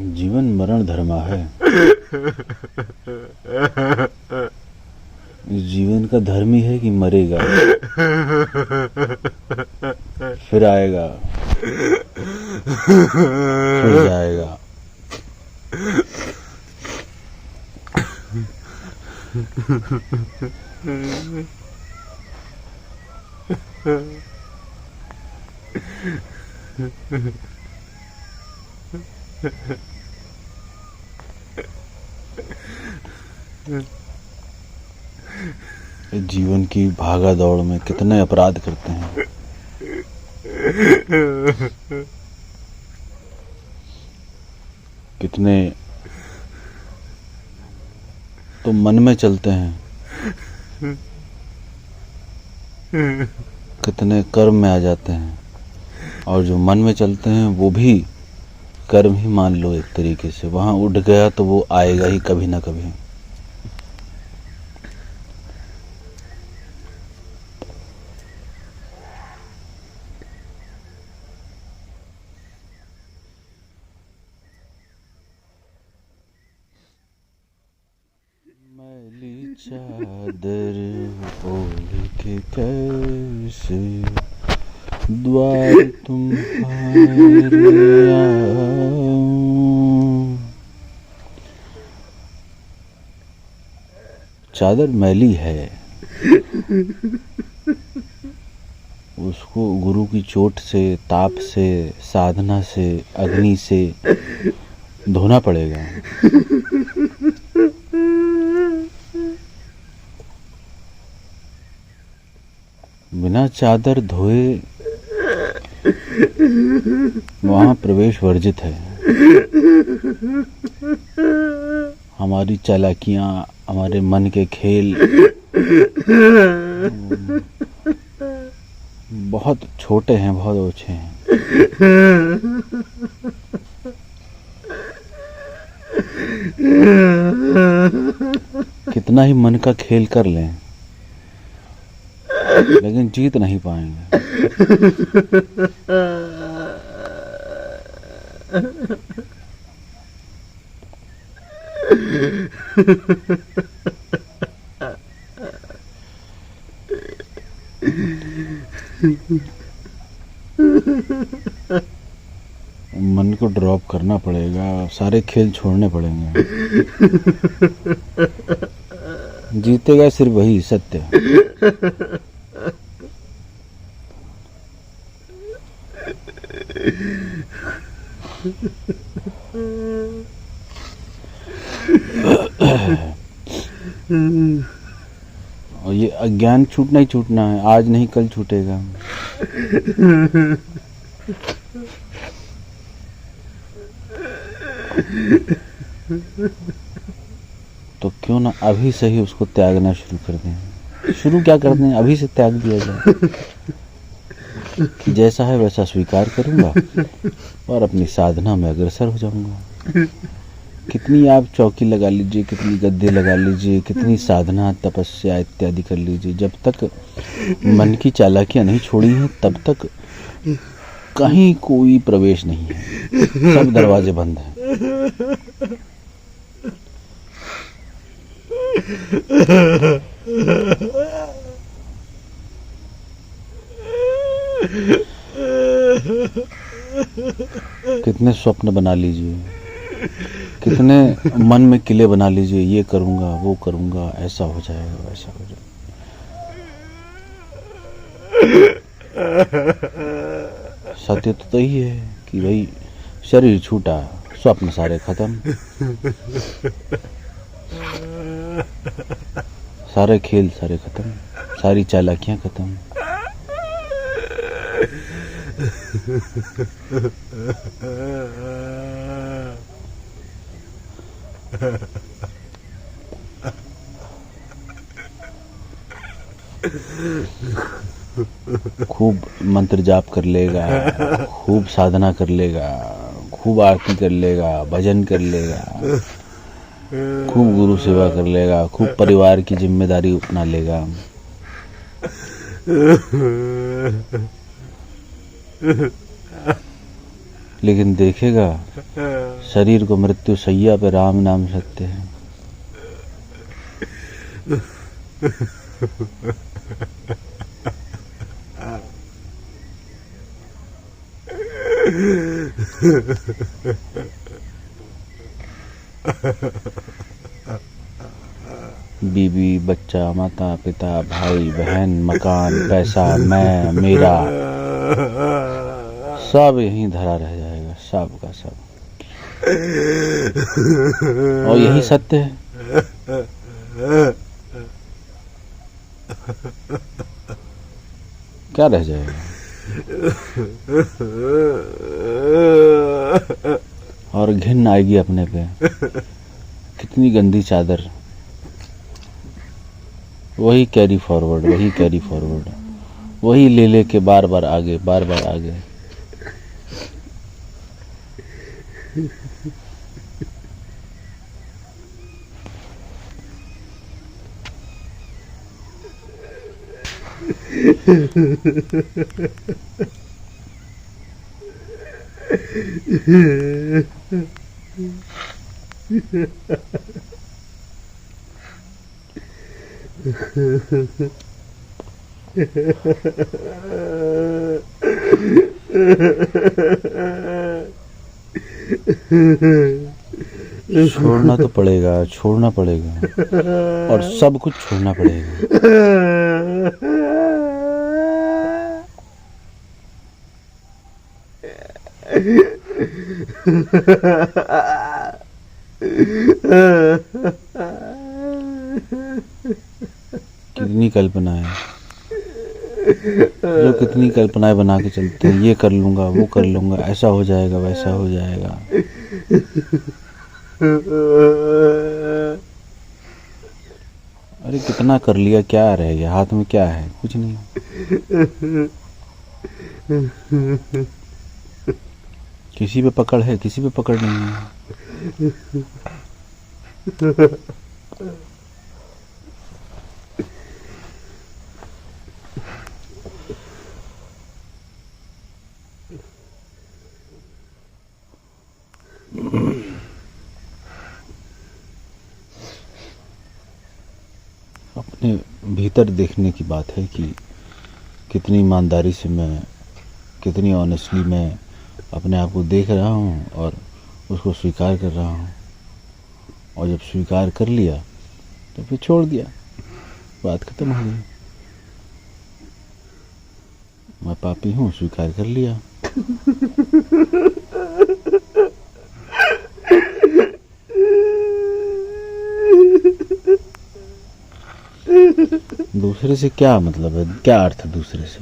जीवन मरण धर्मा है। इस जीवन का धर्म ही है कि मरेगा, फिर आएगा, फिर जाएगा। जीवन की भागा दौड़ में कितने अपराध करते हैं। कितने तो मन में चलते हैं, कितने कर्म में आ जाते हैं, और जो मन में चलते हैं वो भी कर्म ही मान लो एक तरीके से। वहां उठ गया तो वो आएगा ही कभी ना कभी। मैली चादर ओढ़ के कैसे द्वार तुम्हारे आऊं। चादर मैली है, उसको गुरु की चोट से, ताप से, साधना से, अग्नि से धोना पड़ेगा। बिना चादर धोए वहां प्रवेश वर्जित है। हमारी चालाकियां, हमारे मन के खेल बहुत छोटे हैं, बहुत ओछे हैं। कितना ही मन का खेल कर लें, लेकिन जीत नहीं पाएंगे। मन को ड्रॉप करना पड़ेगा, सारे खेल छोड़ने पड़ेंगे। जीतेगा सिर्फ वही सत्य। और ये अज्ञान छूटना ही छूटना है, आज नहीं कल छूटेगा। तो क्यों ना अभी से ही उसको त्यागना शुरू कर दें। शुरू क्या कर दें, अभी से त्याग दिया जाए कि जैसा है वैसा स्वीकार करूंगा और अपनी साधना में अग्रसर हो जाऊंगा। कितनी आप चौकी लगा लीजिए, कितनी गद्दे लगा लीजिए, कितनी साधना तपस्या इत्यादि कर लीजिए, जब तक मन की चालाकियां नहीं छोड़ी हैं तब तक कहीं कोई प्रवेश नहीं है। सब दरवाजे बंद हैं। कितने स्वप्न बना लीजिए, कितने मन में किले बना लीजिए, ये करूंगा, वो करूंगा, ऐसा हो जाएगा, वैसा हो जाएगा। सत्य तो यही है कि भाई शरीर छूटा, स्वप्न सारे खत्म, सारे खेल सारे खत्म, सारी चालाकियां खत्म। खूब मंत्र जाप कर लेगा, खूब साधना कर लेगा, खूब आरती कर लेगा, भजन कर लेगा, खूब गुरु सेवा कर लेगा, खूब परिवार की जिम्मेदारी अपना लेगा। लेकिन देखेगा शरीर को मृत्यु शैया पे राम नाम सत्य है। बीवी, बच्चा, माता पिता, भाई बहन, मकान, पैसा, मैं, मेरा, सब यहीं धरा रह जाएगा, सब का सब। और यही सत्य है। क्या रह जाएगा? और घिन आएगी अपने पे। कितनी गंदी चादर। वही कैरी फॉरवर्ड, वही कैरी फॉरवर्ड, वही ले ले के बार बार आगे, बार बार आगे। छोड़ना तो पड़ेगा, छोड़ना पड़ेगा, और सब कुछ छोड़ना पड़ेगा। कितनी कल्पनाएं, जो कितनी कल्पनाएं बना के चलते हैं, ये कर लूंगा, वो कर लूंगा, ऐसा हो जाएगा, वैसा हो जाएगा। अरे कितना कर लिया, क्या रह गया हाथ में? क्या है? कुछ नहीं। किसी पे पकड़ है, किसी पे पकड़ नहीं है। अपने भीतर देखने की बात है कि कितनी ईमानदारी से मैं, कितनी ऑनेस्टली मैं अपने आप को देख रहा हूँ और उसको स्वीकार कर रहा हूँ। और जब स्वीकार कर लिया तो फिर छोड़ दिया, बात खत्म हो गई। मैं पापी हूँ, स्वीकार कर लिया। दूसरे से क्या मतलब है? क्या अर्थ है दूसरे से?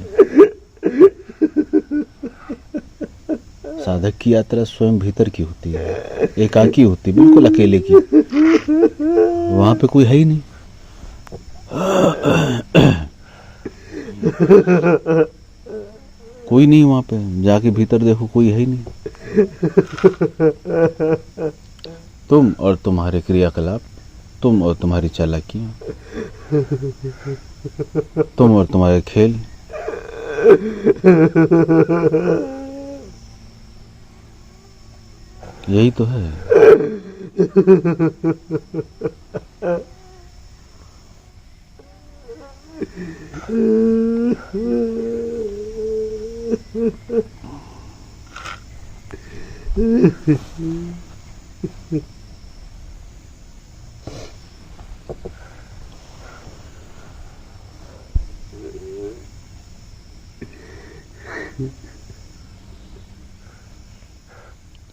साधक की यात्रा स्वयं भीतर की होती है, एकाकी होती है, बिल्कुल अकेले की। वहां पे कोई है ही नहीं। कोई नहीं वहां पे, जाके भीतर देखो, कोई है ही नहीं। तुम और तुम्हारे क्रियाकलाप, तुम और तुम्हारी चालाकियां, तुम और तुम्हारे खेल। यही तो है।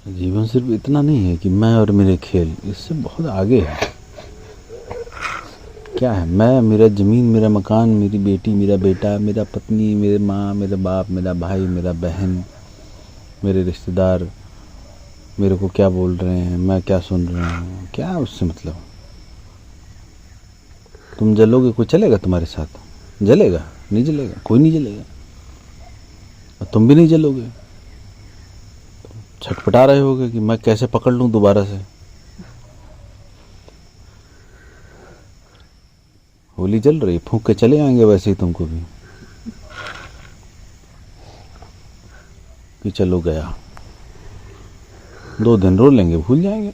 जीवन सिर्फ इतना नहीं है कि मैं और मेरे खेल, इससे बहुत आगे है। क्या है? मैं, मेरा जमीन, मेरा मकान, मेरी बेटी, मेरा बेटा, मेरा पत्नी, मेरे माँ, मेरा बाप, मेरा भाई, मेरा बहन, मेरे रिश्तेदार मेरे को क्या बोल रहे हैं, मैं क्या सुन रहा हूँ, क्या उससे मतलब? तुम जलोगे, कोई चलेगा तुम्हारे साथ? जलेगा? नहीं जलेगा, कोई नहीं जलेगा, और तुम भी नहीं जलोगे। छटपटा रहे होगे कि मैं कैसे पकड़ लूं दोबारा से। होली जल रही, फूंक के चले आएंगे वैसे ही तुमको भी कि चलो गया। 2 दिन रो लेंगे, भूल जाएंगे।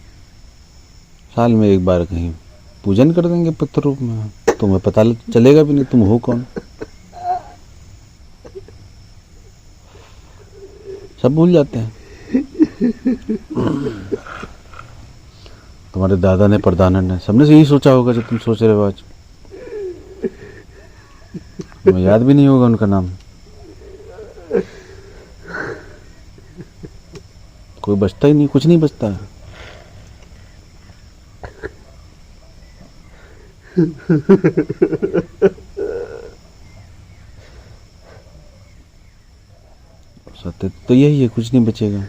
साल में एक बार कहीं पूजन कर देंगे पितृ रूप में, तुम्हें पता चलेगा भी नहीं तुम हो कौन। सब भूल जाते हैं। तुम्हारे दादा ने, परदादा ने, सबने से यही सोचा होगा जो तुम सोच रहे हो आज। तुम्हें याद भी नहीं होगा उनका नाम। कोई बचता ही नहीं, कुछ नहीं बचता है। सत्य तो यही है, कुछ नहीं बचेगा।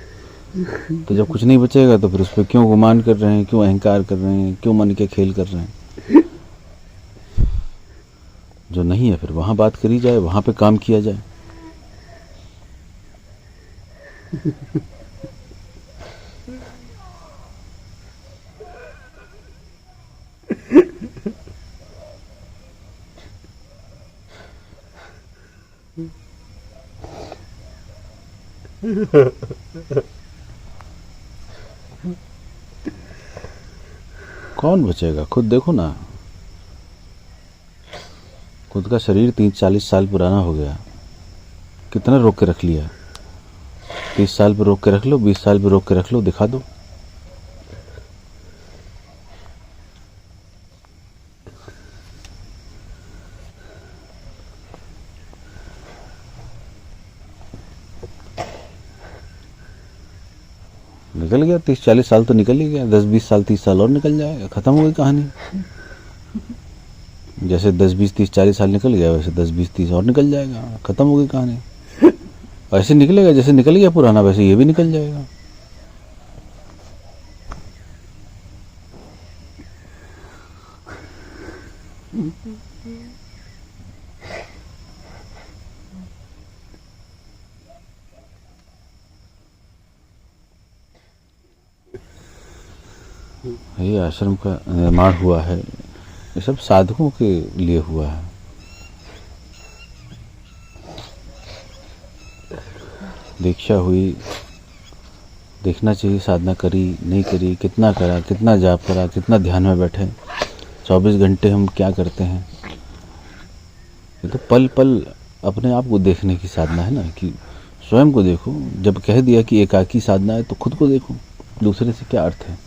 तो जब कुछ नहीं बचेगा तो फिर उस पर क्यों गुमान कर रहे हैं, क्यों अहंकार कर रहे हैं, क्यों मन के खेल कर रहे हैं। जो नहीं है फिर वहां बात करी जाए, वहां पे काम किया जाए। कौन बचेगा, खुद देखो ना। खुद का शरीर 30-40 साल पुराना हो गया, कितना रोक के रख लिया। 30 साल पे रोक के रख लो, 20 साल पे रोक के रख लो, दिखा दो। निकल गया 30-40 साल तो निकल ही गया, 10-20 साल 30 साल और निकल जाएगा, खत्म हो गई कहानी। जैसे 10-20-30-40 साल निकल गया वैसे 10-20-30 और निकल जाएगा, खत्म हो गई कहानी। ऐसे निकलेगा जैसे निकल गया पुराना, वैसे ये भी निकल जाएगा। ये आश्रम का निर्माण हुआ है, ये सब साधकों के लिए हुआ है। दीक्षा हुई, देखना चाहिए साधना करी नहीं करी, कितना करा, कितना जाप करा, कितना ध्यान में बैठे, 24 घंटे हम क्या करते हैं। ये तो पल पल अपने आप को देखने की साधना है ना, कि स्वयं को देखो। जब कह दिया कि एकाकी साधना है तो खुद को देखो, दूसरे से क्या अर्थ है,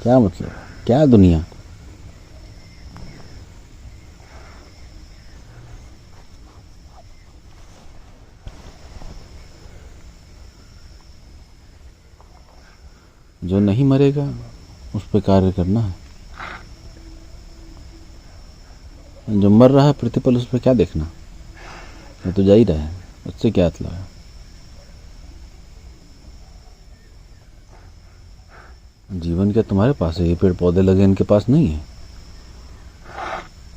क्या मतलब, क्या दुनिया। जो नहीं मरेगा उस पर कार्य करना है, जो मर रहा है प्रतिपल उस पर क्या देखना, वो तो जा ही रहा है, उससे क्या मतलब है। जीवन क्या तुम्हारे पास है, ये पेड़ पौधे लगे इनके पास नहीं है।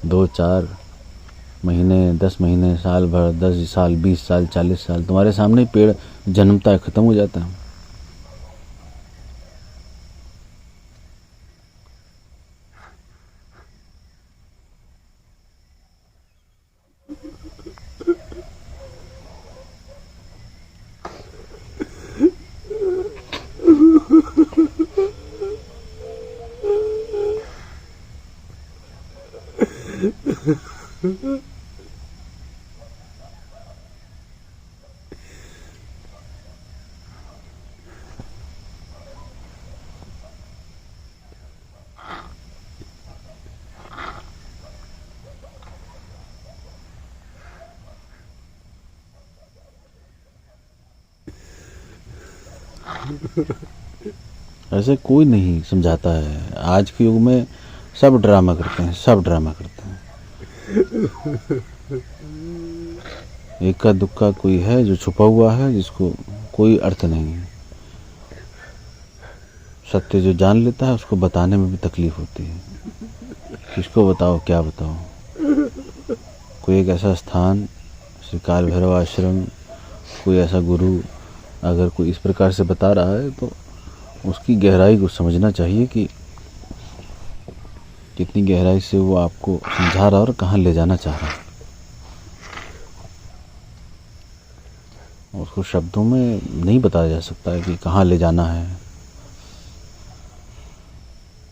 2-4 महीने, 10 महीने, साल भर, 10 साल, 20 साल, 40 साल तुम्हारे सामने ही पेड़ जन्मता है, खत्म हो जाता है। ऐसे कोई नहीं समझाता है। आज के युग में सब ड्रामा करते हैं, सब ड्रामा करते हैं। इक्का दुक्का कोई है जो छुपा हुआ है, जिसको कोई अर्थ नहीं है। सत्य जो जान लेता है उसको बताने में भी तकलीफ होती है, किसको बताओ, क्या बताओ। कोई एक ऐसा स्थान, श्री काल भैरव आश्रम, कोई ऐसा गुरु अगर कोई इस प्रकार से बता रहा है तो उसकी गहराई को समझना चाहिए कि कितनी गहराई से वो आपको समझा रहा है और कहाँ ले जाना चाह रहा है। उसको शब्दों में नहीं बताया जा सकता है कि कहाँ ले जाना है,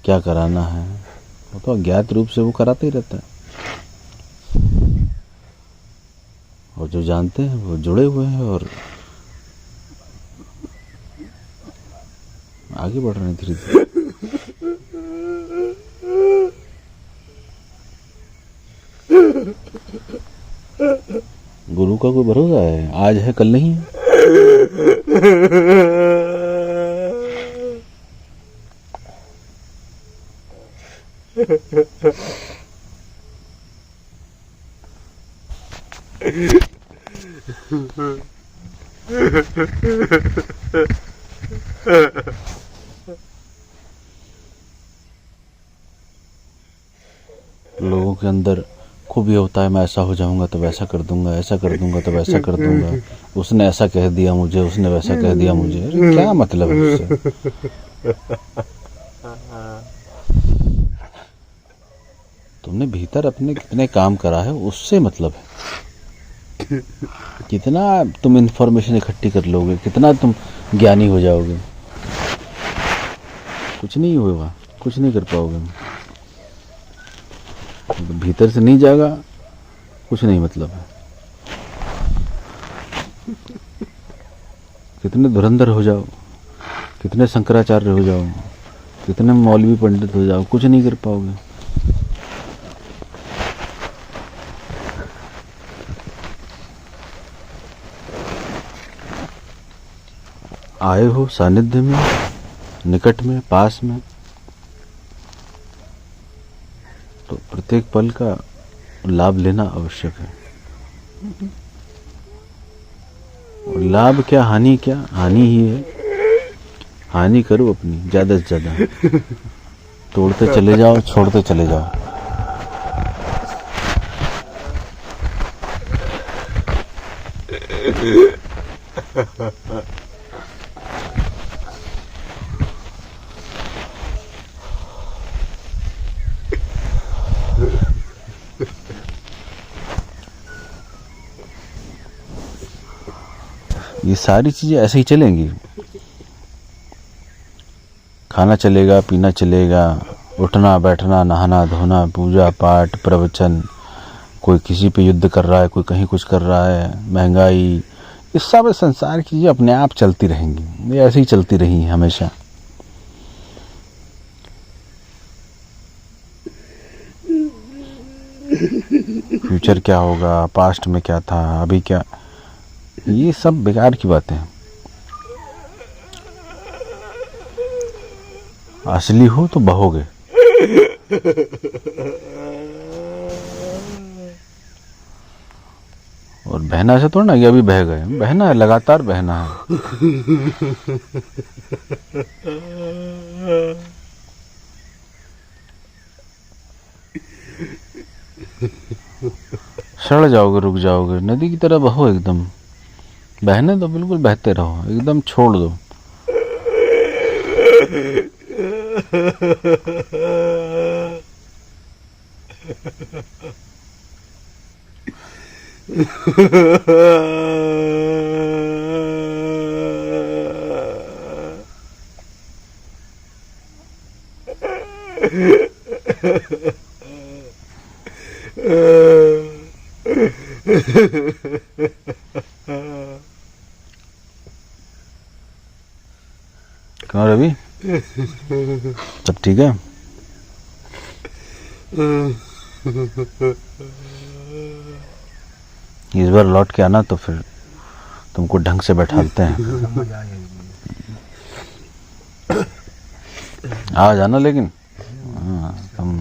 क्या कराना है। वो तो अज्ञात रूप से वो कराते ही रहता है, और जो जानते हैं वो जुड़े हुए हैं और आगे बढ़ रहे हैं धीरे धीरे। गुरु का कोई भरोसा है, आज है कल नहीं है। लोगों के अंदर खूब ये होता है, मैं ऐसा हो जाऊंगा तो वैसा कर दूंगा, ऐसा कर दूंगा तो वैसा कर दूंगा, उसने ऐसा कह दिया मुझे, उसने वैसा कह दिया मुझे। अरे क्या मतलब है उससे? तुमने भीतर अपने कितने काम करा है उससे मतलब है। कितना तुम इन्फॉर्मेशन इकट्ठी कर लोगे, कितना तुम ज्ञानी हो जाओगे। कुछ नहीं होगा, कुछ नहीं कर पाओगे। भीतर से नहीं जाएगा, कुछ नहीं मतलब है। कितने धुरंधर हो जाओ, कितने शंकराचार्य हो जाओ, कितने मौलवी पंडित हो जाओ, कुछ नहीं कर पाओगे। आए हो सानिध्य में, निकट में, पास में, तो प्रत्येक पल का लाभ लेना आवश्यक है। और लाभ क्या, हानि क्या? हानि ही है। हानि करो अपनी ज्यादा से ज्यादा, तोड़ते चले जाओ, छोड़ते चले जाओ। ये सारी चीजें ऐसे ही चलेंगी। खाना चलेगा, पीना चलेगा, उठना बैठना, नहाना धोना, पूजा पाठ, प्रवचन, कोई किसी पे युद्ध कर रहा है, कोई कहीं कुछ कर रहा है, महंगाई, इस सब संसार की चीजें अपने आप चलती रहेंगी। ये ऐसे ही चलती रही हैं हमेशा। फ्यूचर क्या होगा, पास्ट में क्या था, अभी क्या, ये सब बेकार की बातें हैं। असली हो तो बहोगे। और बहना से थोड़ा ना कि अभी बह गए, बहना है, लगातार बहना है। सड़ जाओगे, रुक जाओगे। नदी की तरह बहो एकदम। बहने तो बिल्कुल बहते रहो, एकदम छोड़ दो। क्यों रवि, सब ठीक है? इस बार लौट के आना तो फिर तुमको ढंग से बैठाते हैं। आ जाना लेकिन। हाँ, तुम